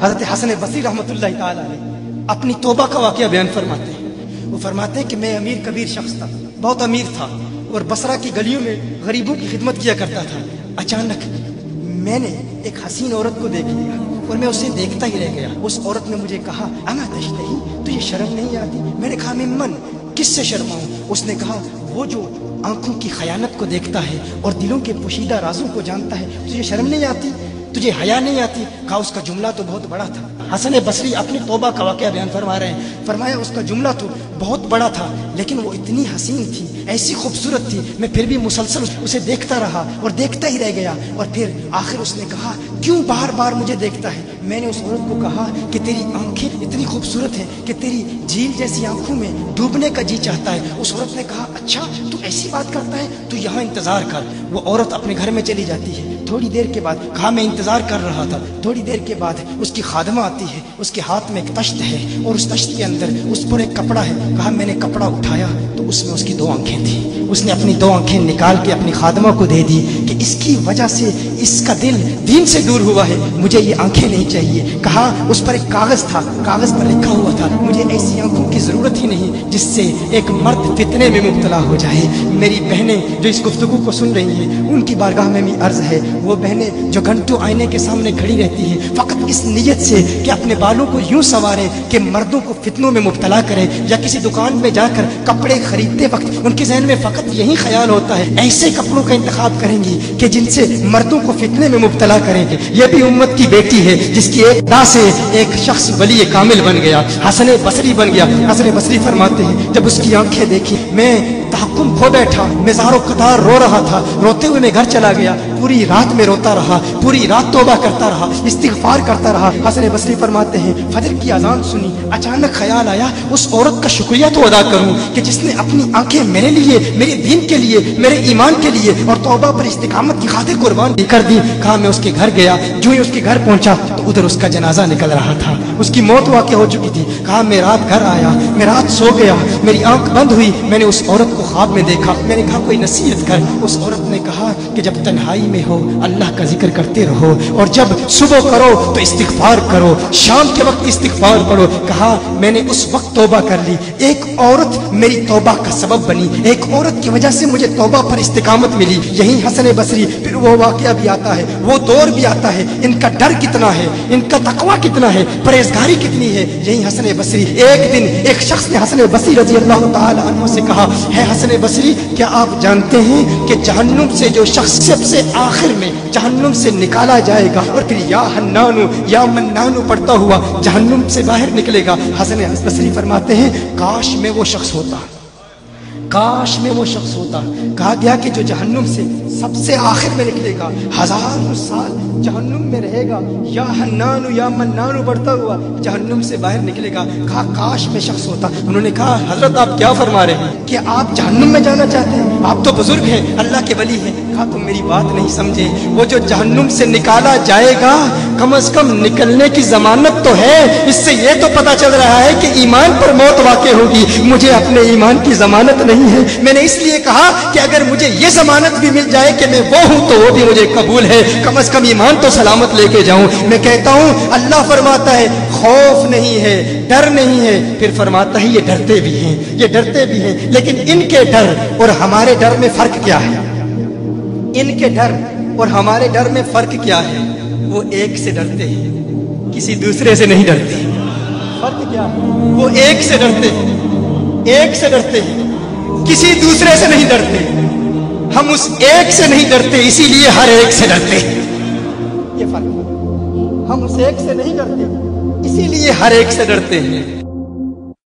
حضرت حسن بصری رحمۃ اللہ تعالی علیہ اپنی توبہ کا واقعہ بیان فرماتے ہیں۔ وہ فرماتے ہیں کہ میں امیر کبیر شخص تھا، بہت امیر تھا اور بصرہ کی گلیوں میں غریبوں کی خدمت کیا کرتا تھا۔ اچانک میں نے ایک حسین عورت کو دیکھ لیا اور میں اسے دیکھتا ہی رہ گیا۔ اس عورت نے مجھے کہا اما تشتہی، تجھے شرم نہیں آتی؟ میں نے کہا ممن، کس سے شرماؤں؟ اس نے کہا وہ جو آنکھوں کی خیانت کو دیکھتا ہے اور دلوں کے پوشیدہ رازوں کو جانتا ہے، تجھے شرم نہیں آتی؟ تجھے حیا نہیں آتی؟ کہا اس کا جملہ تو بہت بڑا تھا۔ حسن بصری اپنی توبہ کا واقعہ بیان فرما رہے ہیں۔ فرمایا اس کا جملہ تو بہت بڑا تھا لیکن وہ اتنی حسین تھی، ایسی خوبصورت تھی، میں پھر بھی مسلسل اسے دیکھتا رہا اور دیکھتا ہی رہ گیا۔ اور پھر آخر اس نے کہا کیوں بار بار مجھے دیکھتا ہے؟ میں نے اس عورت کو کہا کہ تیری آنکھیں اتنی خوبصورت ہیں کہ تیری جھیل جیسی آنکھوں میں ڈوبنے کا جی چاہتا ہے۔ اس عورت نے کہا اچھا تو ایسی بات کرتا ہے، تو یہاں انتظار کر۔ وہ عورت اپنے گھر میں چلی جاتی ہے۔ تھوڑی دیر کے بعد کہا میں انتظار کر رہا تھا۔ تھوڑی دیر کے بعد اس کی خادمہ آتی ہے، اس کے ہاتھ میں ایک تشت ہے اور اس تشت کے اندر اس پر ایک کپڑا ہے۔ کہا میں نے کپڑا اٹھایا تو اس میں اس کی 2 آنکھیں تھیں۔ اس نے اپنی 2 آنکھیں نکال کے اپنی خادمہ کو دے دی کہ اس کی وجہ سے اس کا دل دین سے دور ہوا ہے، مجھے یہ آنکھیں نہیں چاہیے۔ کہا اس پر ایک کاغذ تھا، کاغذ پر لکھا ہوا تھا مجھے ایسی آنکھوں کی ضرورت ہی نہیں جس سے ایک مرد فتنے میں مبتلا ہو جائے۔ میری بہنیں جو اس گفتگو کو سن رہی ہیں ان کی بارگاہ میں بھی عرض ہے، وہ بہنیں جو گھنٹوں آئینے کے سامنے کھڑی رہتی ہیں فقط اس نیت سے کہ اپنے بالوں کو یوں سنواریں کہ مردوں کو فتنوں میں مبتلا کریں، یا کسی دکان میں جا کر کپڑے خریدتے وقت ان کے ذہن میں فقط یہی خیال ہوتا ہے ایسے کپڑوں کا انتخاب کریں گی کہ جن سے مردوں کو فتنے میں مبتلا کریں گے۔ یہ بھی امت کی بیٹی ہے جس کی ایک ادا سے ایک شخص ولی کامل بن گیا، حسن بصری بن گیا۔ حسن بصری فرماتے ہیں جب اس کی آنکھیں دیکھی میں تحکم کھو بیٹھا، میں زارو قطار رو رہا تھا۔ روتے ہوئے میں گھر چلا گیا، پوری رات میں روتا رہا، پوری رات توبہ کرتا رہا، استغفار کرتا رہا۔ حسن بصری فرماتے ہیں فجر کی اذان سنی، اچانک خیال آیا اس عورت کا شکریہ تو ادا کروں کہ جس نے اپنی آنکھیں میرے لیے، میرے دین کے لیے، میرے ایمان کے لیے اور توبہ پر استقامت کی خاطر قربان کر دی۔ کہا میں اس کے گھر گیا، جو ہی اس کے گھر پہنچا تو ادھر اس کا جنازہ نکل رہا تھا، اس کی موت واقع ہو چکی تھی۔ کہا میں رات گھر آیا، میں رات سو گیا، میری آنکھ بند ہوئی، میں نے اس عورت کو خواب میں دیکھا۔ میں نے کہا کوئی نصیحت کر۔ اس عورت نے کہا کہ جب تنہائی میں ہو اللہ کا ذکر کرتے رہو، اور جب صبح کرو تو استغفار کرو، شام کے وقت استغفار پڑھو۔ کہا میں نے اس وقت توبہ کر لی، ایک عورت میری توبہ کا سبب بنی، ایک عورت کی وجہ سے مجھے توبہ پر استقامت ملی۔ یہی حسن بصری پھر وہ واقعہ بھی آتا ہے، وہ دور بھی آتا ہے، ان کا ڈر کتنا ہے، ان کا تقوی کتنا ہے، پرہیزگاری کتنی ہے۔ یہی حسن بصری ایک دن ایک شخص نے حسن بصری رضی اللہ تعالی عنہ سے کہا ہے حسن بصری کیا آپ جانتے ہیں کہ جہنم سے جو شخص سب سے آخر میں جہنم سے نکالا جائے گا اور پھر یا حنانو یا منانو پڑھتا ہوا جہنم سے باہر نکلے گا؟ حسن بصری فرماتے ہیں کاش میں وہ شخص ہوتا، کاش میں وہ شخص ہوتا۔ کہا گیا کہ جو جہنم سے سب سے آخر میں نکلے گا، 1000 سال جہنم میں رہے گا، یا حنانو یا منانو پڑھتا ہوا جہنم سے باہر نکلے گا۔ کہا کاش میں شخص ہوتا۔ انہوں نے کہا حضرت آپ کیا فرما رہے ہیں کہ آپ جہنم میں جانا چاہتے ہیں؟ آپ تو بزرگ ہیں، اللہ کے ولی ہیں۔ کہا تم میری بات نہیں سمجھے، وہ جو جہنم سے نکالا جائے گا کم از کم نکلنے کی ضمانت تو ہے، اس سے یہ تو پتا چل رہا ہے کہ ایمان پر موت واقع ہوگی۔ مجھے اپنے ایمان کی ضمانت نہیں ہے، میں نے اس لیے کہا کہ اگر مجھے یہ ضمانت بھی مل جائے کہ میں وہ ہوں تو وہ بھی مجھے قبول ہے، کم از کم ایمان تو سلامت لے کے جاؤں۔ میں کہتا ہوں اللہ فرماتا ہے خوف نہیں ہے، ڈر نہیں ہے، پھر فرماتا ہے یہ ڈرتے بھی ہیں، یہ ڈرتے بھی ہیں، لیکن ان کے ڈر اور ہمارے ڈر میں فرق کیا ہے؟ ان کے ڈر اور ہمارے ڈر میں فرق کیا ہے؟ وہ ایک سے ڈرتے ہیں، کسی دوسرے سے نہیں ڈرتے۔ فرق کیا ہے؟ وہ ایک سے ڈرتے ہیں، ایک سے ڈرتے ہیں، کسی دوسرے سے نہیں ڈرتے۔ ہم اس ایک سے نہیں ڈرتے، اسی لیے ہر ایک سے ڈرتے ہیں۔ یہ فرق ہے، ہم اس ایک سے نہیں ڈرتے، اسی لیے ہر ایک سے ڈرتے ہیں۔